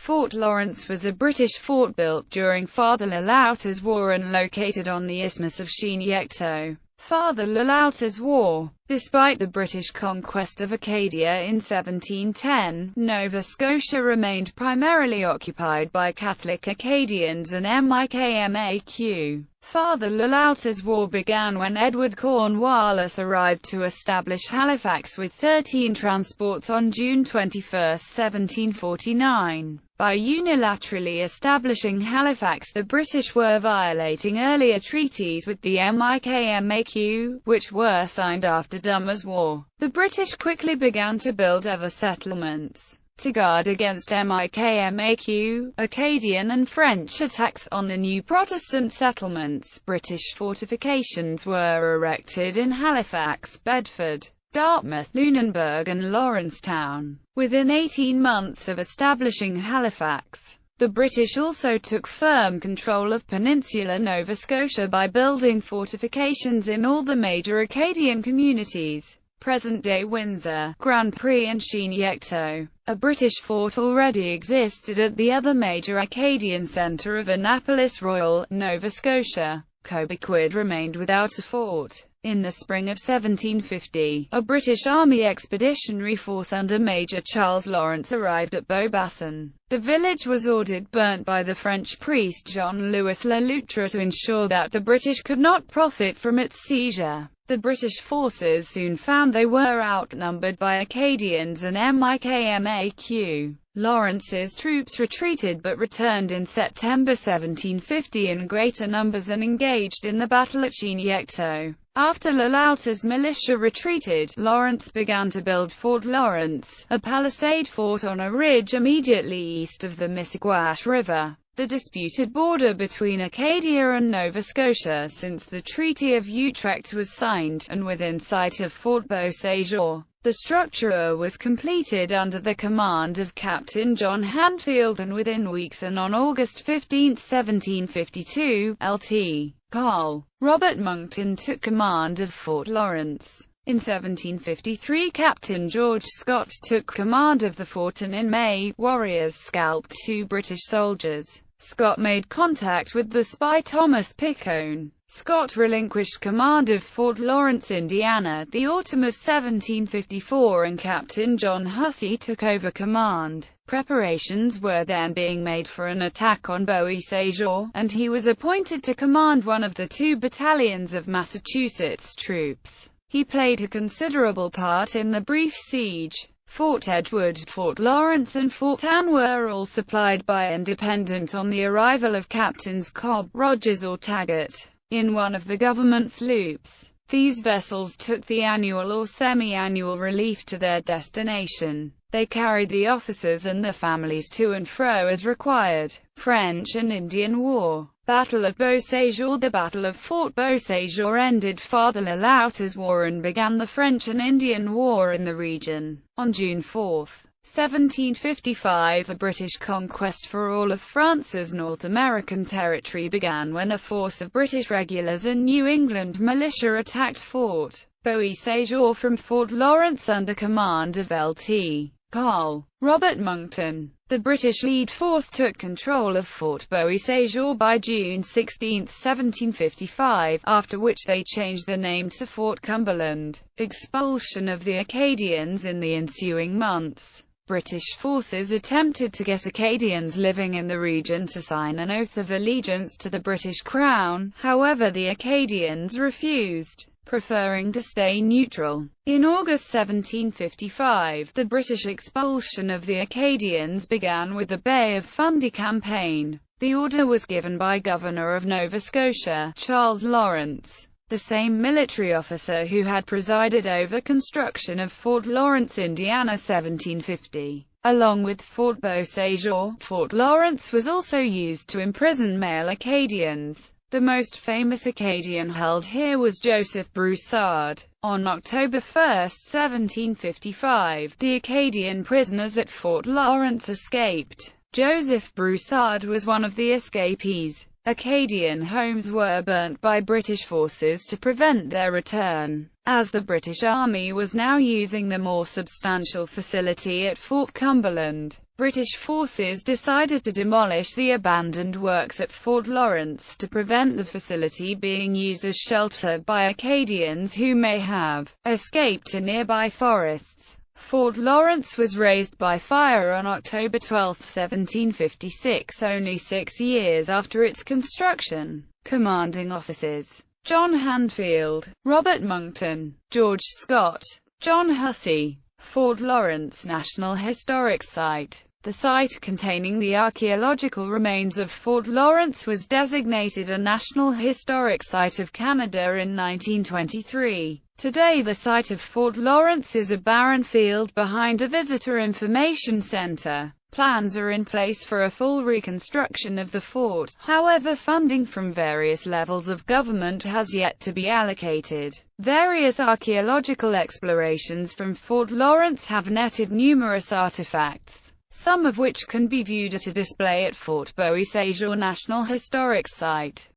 Fort Lawrence was a British fort built during Father Lil Outers War and located on the Isthmus of Chignecto. Father Lil Outers War. Despite the British conquest of Acadia in 1710, Nova Scotia remained primarily occupied by Catholic Acadians and MIKMAQ. Father Lil Outers War began when Edward Cornwallis arrived to establish Halifax with 13 transports on June 21, 1749. By unilaterally establishing Halifax, the British were violating earlier treaties with the MIKMAQ, which were signed after Dummer's War. The British quickly began to build other settlements to guard against MIKMAQ, Acadian and French attacks on the new Protestant settlements. British fortifications were erected in Halifax, Bedford, Dartmouth, Lunenburg and Lawrencetown. Within 18 months of establishing Halifax, the British also took firm control of peninsular Nova Scotia by building fortifications in all the major Acadian communities, present-day Windsor, Grand Prix and Chignecto. A British fort already existed at the other major Acadian centre of Annapolis Royal, Nova Scotia. Cobequid remained without a fort. In the spring of 1750, a British Army expeditionary force under Major Charles Lawrence arrived at Beau. The village was ordered burnt by the French priest Jean-Louis Loutre to ensure that the British could not profit from its seizure. The British forces soon found they were outnumbered by Acadians and MIKMAQ. Lawrence's troops retreated but returned in September 1750 in greater numbers and engaged in the battle at Chignecto. After Lil Outers' militia retreated, Lawrence began to build Fort Lawrence, a palisade fort on a ridge immediately east of the Missaguash River, the disputed border between Acadia and Nova Scotia since the Treaty of Utrecht was signed, and within sight of Fort Beau. Sejour. The structure was completed under the command of Captain John Handfield, and within weeks and on August 15, 1752, Lt. Col. Robert Monckton took command of Fort Lawrence. In 1753 Captain George Scott took command of the fort, and in May, warriors scalped 2 British soldiers. Scott made contact with the spy Thomas Pickone. Scott relinquished command of Fort Lawrence, Indiana, the autumn of 1754, and Captain John Hussey took over command. Preparations were then being made for an attack on Beau. Sejour, and he was appointed to command one of the 2 battalions of Massachusetts troops. He played a considerable part in the brief siege. Fort Edward, Fort Lawrence and Fort Anne were all supplied by Independent on the arrival of Captains Cobb, Rogers or Taggart in one of the government sloops. These vessels took the annual or semi-annual relief to their destination. They carried the officers and their families to and fro as required. French and Indian War. Battle of Beau. Sejour. The Battle of Fort Beau. Sejour ended Father Lil Outers War and began the French and Indian War in the region. On June 4, 1755, a British conquest for all of France's North American territory began when a force of British regulars and New England militia attacked Fort Beau. Sejour from Fort Lawrence under command of Lt. Col. Robert Monckton. The British lead force took control of Fort Beau. Sejour by June 16, 1755, after which they changed the name to Fort Cumberland. Expulsion of the Acadians. In the ensuing months, British forces attempted to get Acadians living in the region to sign an oath of allegiance to the British Crown. However, the Acadians refused, preferring to stay neutral. In August 1755, the British expulsion of the Acadians began with the Bay of Fundy campaign. The order was given by Governor of Nova Scotia, Charles Lawrence, the same military officer who had presided over construction of Fort Lawrence, Indiana, 1750. Along with Fort Beau. Sejour, Fort Lawrence was also used to imprison male Acadians. The most famous Acadian held here was Joseph Broussard. On October 1, 1755, the Acadian prisoners at Fort Lawrence escaped. Joseph Broussard was one of the escapees. Acadian homes were burnt by British forces to prevent their return, as the British Army was now using the more substantial facility at Fort Cumberland. British forces decided to demolish the abandoned works at Fort Lawrence to prevent the facility being used as shelter by Acadians who may have escaped to nearby forests. Fort Lawrence was razed by fire on October 12, 1756, only 6 years after its construction. Commanding officers: John Handfield, Robert Monckton, George Scott, John Hussey. Fort Lawrence National Historic Site. The site containing the archaeological remains of Fort Lawrence was designated a National Historic Site of Canada in 1923. Today the site of Fort Lawrence is a barren field behind a visitor information center. Plans are in place for a full reconstruction of the fort, however funding from various levels of government has yet to be allocated. Various archaeological explorations from Fort Lawrence have netted numerous artifacts, some of which can be viewed at a display at Fort Beau Sejour National Historic Site.